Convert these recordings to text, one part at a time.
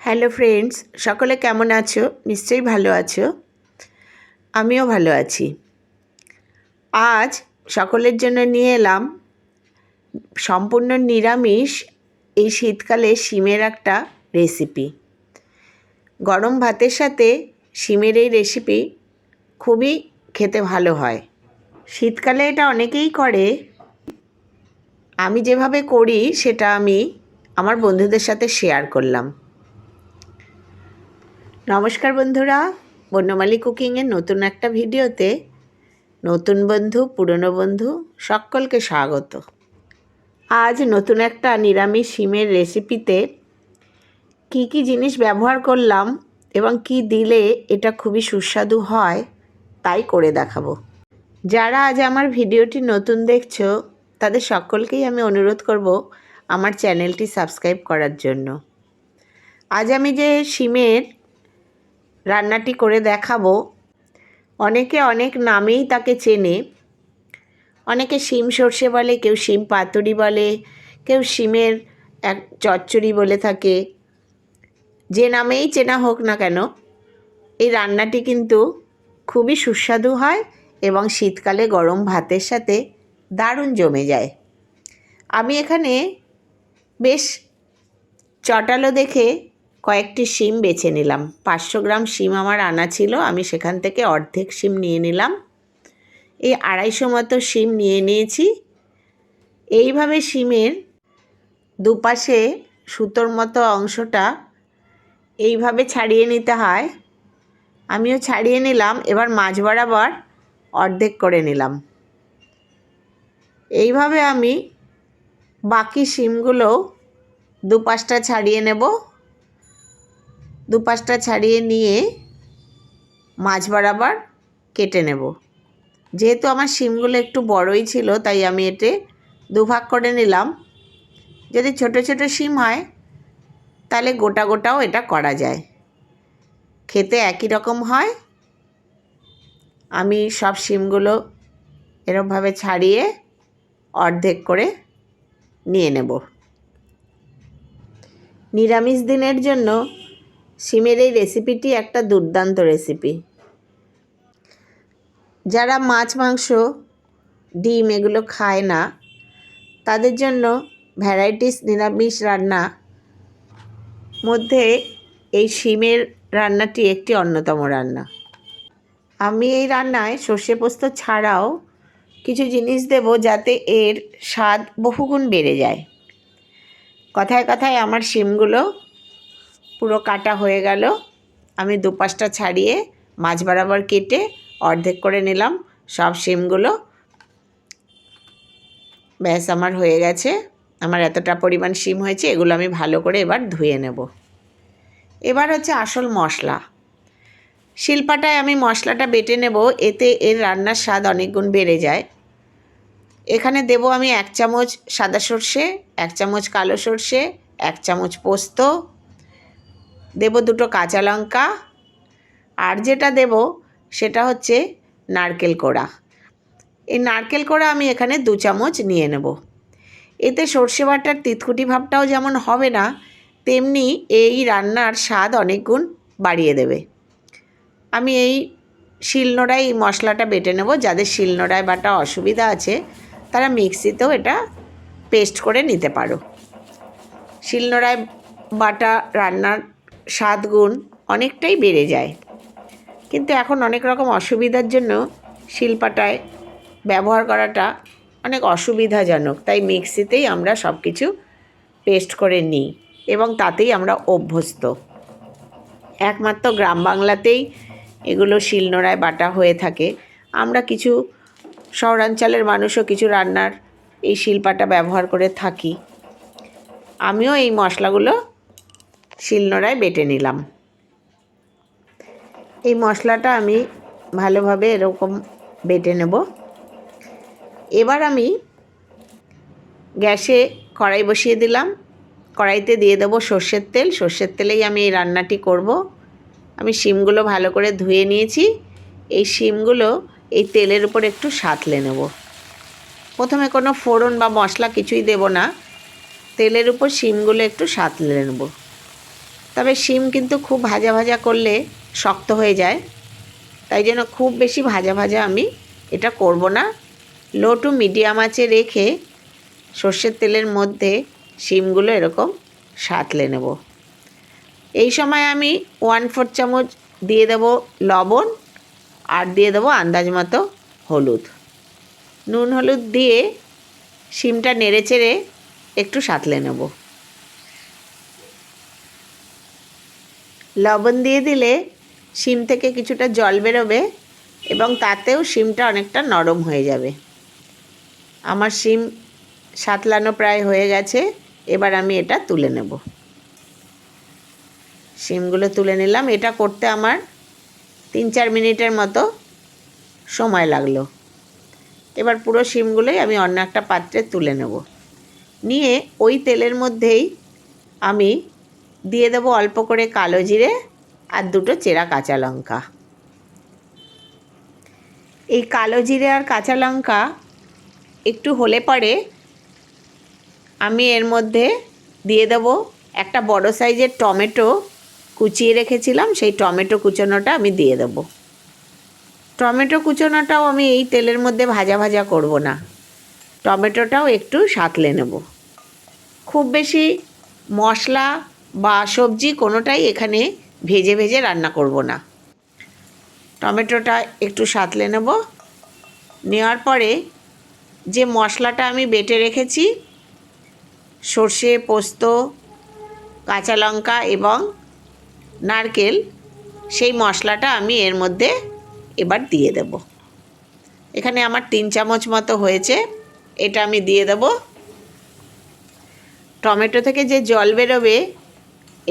Hello friends, সকলে কেমন আছো? নিশ্চয়ই ভালো আছো। আমিও ভালো আছি। আজ সকলের জন্য নিয়ে এলাম সম্পূর্ণ নিরামিষ এই শীতকালে শিমের একটা রেসিপি। গরম ভাতের সাথে শিমের এই রেসিপি খুবই খেতে ভালো হয়। শীতকালে এটা অনেকেই করে। আমি যেভাবে করি সেটা আমি আমার বন্ধুদের সাথে শেয়ার করলাম। নমস্কার বন্ধুরা, বন্যমালী কুকিংয়ের নতুন একটা ভিডিওতে নতুন বন্ধু পুরনো বন্ধু সকলকে স্বাগত। আজ নতুন একটা নিরামিষ শিমের রেসিপিতে কি কি জিনিস ব্যবহার করলাম এবং কি দিলে এটা খুবই সুস্বাদু হয় তাই করে দেখাবো। যারা আজ আমার ভিডিওটি নতুন দেখছো তাদের সকলকেই আমি অনুরোধ করব আমার চ্যানেলটি সাবস্ক্রাইব করার জন্য। আজ আমি যে শিমের রান্নাটি করে দেখাবো, অনেকে অনেক নামেই তাকে চেনে। অনেকে শিম সর্ষে বলে, কেউ শিম পাতুরি বলে, কেউ শিমের এক চচ্চড়ি বলে থাকে। যে নামেই চেনা হোক না কেন, এই রান্নাটি কিন্তু খুবই সুস্বাদু হয় এবং শীতকালে গরম ভাতের সাথে দারুণ জমে যায়। আমি এখানে বেশ চটালো দেখে কয়েকটি শিম বেছে নিলাম। 500 গ্রাম শিম আমার আনা ছিল, আমি সেখান থেকে অর্ধেক শিম নিয়ে নিলাম। এই 250 মতো শিম নিয়ে নিয়েছি। এইভাবে শিমের দুপাশে সুতোর মতো অংশটা এইভাবে ছাড়িয়ে নিতে হয়। আমিও ছাড়িয়ে নিলাম। এবার মাঝ বরাবর অর্ধেক করে নিলাম। এইভাবে আমি বাকি শিমগুলো দুপাশটা ছাড়িয়ে নেব। দুপাশটা ছাড়িয়ে নিয়ে মাঝ বরাবর কেটে নেব। যেহেতু আমার শিমগুলো একটু বড়ই ছিল তাই আমি এতে দুভাগ করে নিলাম। যদি ছোট ছোট শিম হয় তাহলে গোটা গোটাও এটা করা যায়, খেতে একই রকম হয়। আমি সব শিমগুলো এরকমভাবে ছাড়িয়ে অর্ধেক করে নিয়ে নেব। নিরামিষ দিনের জন্য শিমের এই রেসিপিটি একটা দুর্দান্ত রেসিপি। যারা মাছ মাংস ডিম এগুলো খায় না তাদের জন্য ভ্যারাইটিস নিরামিষ রান্না মধ্যে এই শিমের রান্নাটি একটি অন্যতম রান্না। আমি এই রান্নায় সর্ষে পোস্ত ছাড়াও কিছু জিনিস দেব যাতে এর স্বাদ বহুগুণ বেড়ে যায়। কথায় কথায় আমার শিমগুলো পুরো কাটা হয়ে গেল। আমি দুপাশটা ছাড়িয়ে মাঝ বরাবর কেটে অর্ধেক করে নিলাম সব শিমগুলো। ব্যাস আমার হয়ে গেছে। আমার এতটা পরিমাণ শিম হয়েছে। এগুলো আমি ভালো করে এবার ধুয়ে নেব। এবার হচ্ছে আসল মশলা। শিলপাটায় আমি মশলাটা বেটে নেব, এতে এর রান্নার স্বাদ অনেক গুণ বেড়ে যায়। এখানে দেব আমি 1 চামচ সাদা সর্ষে, 1 চামচ কালো সর্ষে, 1 চামচ পোস্ত, দেব 2টো কাঁচা লঙ্কা, আর যেটা দেব সেটা হচ্ছে নারকেল কোড়া। এই নারকেল কোড়া আমি এখানে 2 চামচ নিয়ে নেব। এতে সর্ষে বাটার তিতকুটি ভাবটাও যেমন হবে না, তেমনি এই রান্নার স্বাদ অনেক গুণ বাড়িয়ে দেবে। আমি এই শিলনোড়ায় এই মশলাটা বেটে নেব। যাদের শিলনোড়ায় বাটা অসুবিধা আছে তারা মিক্সিতেও এটা পেস্ট করে নিতে পারো। শিলনোড়ায় বাটা রান্নার স্বাদ গুণ অনেকটাই বেড়ে যায়, কিন্তু এখন অনেক রকম অসুবিধার জন্য শিলপাটায় ব্যবহার করাটা অনেক অসুবিধাজনক। তাই মিক্সিতেই আমরা সব কিছু পেস্ট করে নিই এবং তাতেই আমরা অভ্যস্ত। একমাত্র গ্রাম বাংলাতেই এগুলো শিলনোড়ায় বাটা হয়ে থাকে। আমরা কিছু শহরাঞ্চলের মানুষও কিছু রান্নার এই শিলপাটা ব্যবহার করে থাকি। আমিও এই মশলাগুলো শিলনোড়ায় বেটে নিলাম। এই মশলাটা আমি ভালোভাবে এরকম বেটে নেব। এবার আমি গ্যাসে কড়াই বসিয়ে দিলাম। কড়াইতে দিয়ে দেবো সর্ষের তেল। সর্ষের তেলেই আমি এই রান্নাটি করব। আমি শিমগুলো ভালো করে ধুয়ে নিয়েছি। এই শিমগুলো এই তেলের উপর একটু সাঁতলে নেব। প্রথমে কোনো ফোড়ন বা মশলা কিছুই দেব না, তেলের উপর শিমগুলো একটু সাঁতলে নেব। তবে শিম কিন্তু খুব ভাজা ভাজা করলে শক্ত হয়ে যায়, তাই জন্য খুব বেশি ভাজা ভাজা আমি এটা করব না। লো টু মিডিয়াম আঁচে রেখে সর্ষের তেলের মধ্যে শিমগুলো এরকম সাঁতলে নেব। এই সময় আমি 1/4 চামচ দিয়ে দেব লবণ, আর দিয়ে দেবো আন্দাজ মতো হলুদ। নুন হলুদ দিয়ে শিমটা নেড়ে চেড়ে একটু সাঁতলে নেব। লবণ দিয়ে দিলে শিম থেকে কিছুটা জল বেরোবে এবং তাতেও শিমটা অনেকটা নরম হয়ে যাবে। আমার শিম সাঁতলানো প্রায় হয়ে গেছে, এবার আমি এটা তুলে নেব। শিমগুলো তুলে নিলাম। এটা করতে আমার 3-4 মিনিটের মতো সময় লাগলো। এবার পুরো শিমগুলোই আমি অন্য একটা পাত্রে তুলে নেব। নিয়ে ওই তেলের মধ্যেই আমি দিয়ে দেবো অল্প করে কালো জিরে আর 2টো চেরা কাঁচা লঙ্কা। এই কালো জিরে আর কাঁচা লঙ্কা একটু হলে পরে আমি এর মধ্যে দিয়ে দেবো একটা বড় সাইজের টমেটো কুচিয়ে রেখেছিলাম, সেই টমেটো কুচোনোটা আমি দিয়ে দেবো। টমেটো কুচোনোটাও আমি এই তেলের মধ্যে ভাজা ভাজা করব না, টমেটোটাও একটু সাঁতলে নেব। খুব বেশি মশলা বা সবজি কোনোটাই এখানে ভেজে ভেজে রান্না করব না। টমেটোটা একটু সাঁতলে নেব। নেওয়ার পরে যে মশলাটা আমি বেটে রেখেছি, সর্ষে, পোস্ত, কাঁচা লঙ্কা এবং নারকেল, সেই মশলাটা আমি এর মধ্যে এবার দিয়ে দেব। এখানে আমার 3 চামচ মতো হয়েছে, এটা আমি দিয়ে দেব। টমেটো থেকে যে জল বেরোবে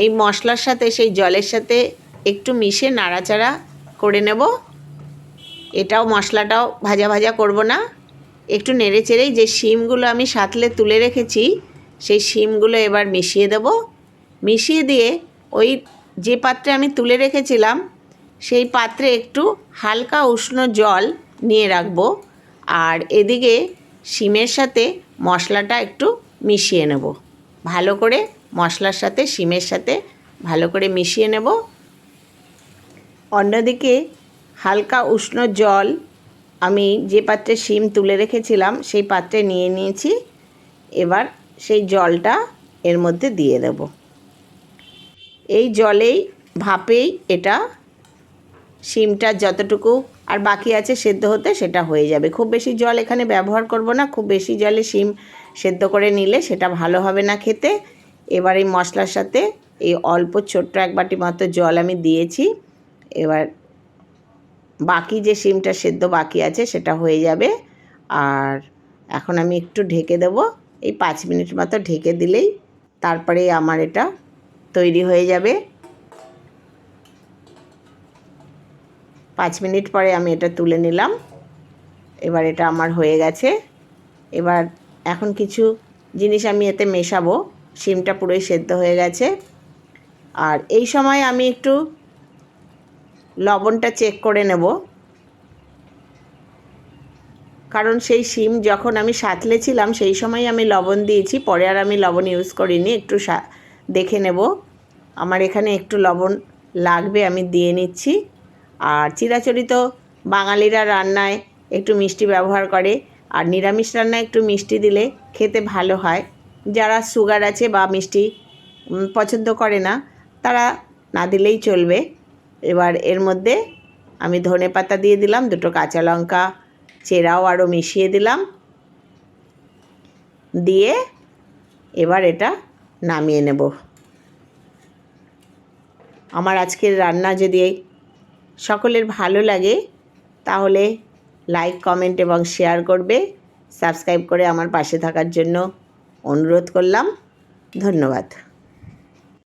এই মশলার সাথে, সেই জলের সাথে একটু মিশে নাড়াচাড়া করে নেব। এটাও মশলাটাও ভাজা ভাজা করব না, একটু নেড়ে চেড়েই যে শিমগুলো আমি সাঁতলে তুলে রেখেছি সেই শিমগুলো এবার মিশিয়ে দেব। মিশিয়ে দিয়ে ওই যে পাত্রে আমি তুলে রেখেছিলাম সেই পাত্রে একটু হালকা উষ্ণ জল নিয়ে রাখবো, আর এদিকে শিমের সাথে মশলাটা একটু মিশিয়ে নেব। ভালো করে মশলার সাথে শিমের সাথে ভালো করে মিশিয়ে নেব। অন্যদিকে হালকা উষ্ণ জল আমি যে পাত্রে শিম তুলে রেখেছিলাম সেই পাত্রে নিয়ে নিয়েছি। এবার সেই জলটা এর মধ্যে দিয়ে দেব। এই জলেই ভাপেই এটা শিমটা যতটুকু আর বাকি আছে সেদ্ধ হতে সেটা হয়ে যাবে। খুব বেশি জল এখানে ব্যবহার করব না, খুব বেশি জলে শিম সেদ্ধ করে নিলে সেটা ভালো হবে না খেতে। এবার এই মশলার সাথে এই অল্প ছোট্ট 1 বাটি মতো জল আমি দিয়েছি। এবার বাকি যে শিমটা সেদ্ধ বাকি আছে সেটা হয়ে যাবে। আর এখন আমি একটু ঢেকে দেব। এই 5 মিনিট মতো ঢেকে দিলেই তারপরে আমার এটা তৈরি হয়ে যাবে। 5 মিনিট পরে আমি এটা তুলে নিলাম। এবার এটা আমার হয়ে গেছে। এবার এখন কিছু জিনিস আমি এতে মেশাবো। শিমটা পুরোই সেদ্ধ হয়ে গেছে, আর এই সময় আমি একটু লবণটা চেক করে নেব, কারণ সেই শিম যখন আমি সাঁতলেছিলাম সেই সময় আমি লবণ দিয়েছি, পরে আর আমি লবণ ইউজ করিনি। একটু দেখে নেব, আমার এখানে একটু লবণ লাগবে, আমি দিয়ে নিচ্ছি। আর চিরাচরিত বাঙালিরা রান্নায় একটু মিষ্টি ব্যবহার করে, আর নিরামিষ রান্নায় একটু মিষ্টি দিলে খেতে ভালো হয়। যারা সুগার আছে বা মিষ্টি পছন্দ করে না তারা না দিলেই চলবে। এবার এর মধ্যে আমি ধনেপাতা দিয়ে দিলাম, 2টো কাঁচা লঙ্কা চেরাও আরও মিশিয়ে দিলাম। দিয়ে এবার এটা নামিয়ে নেব। আমার আজকের রান্না যদি সকলের ভালো লাগে তাহলে লাইক, কমেন্ট এবং শেয়ার করবে। সাবস্ক্রাইব করে আমার পাশে থাকার জন্য অনুরোধ করলাম। ধন্যবাদ।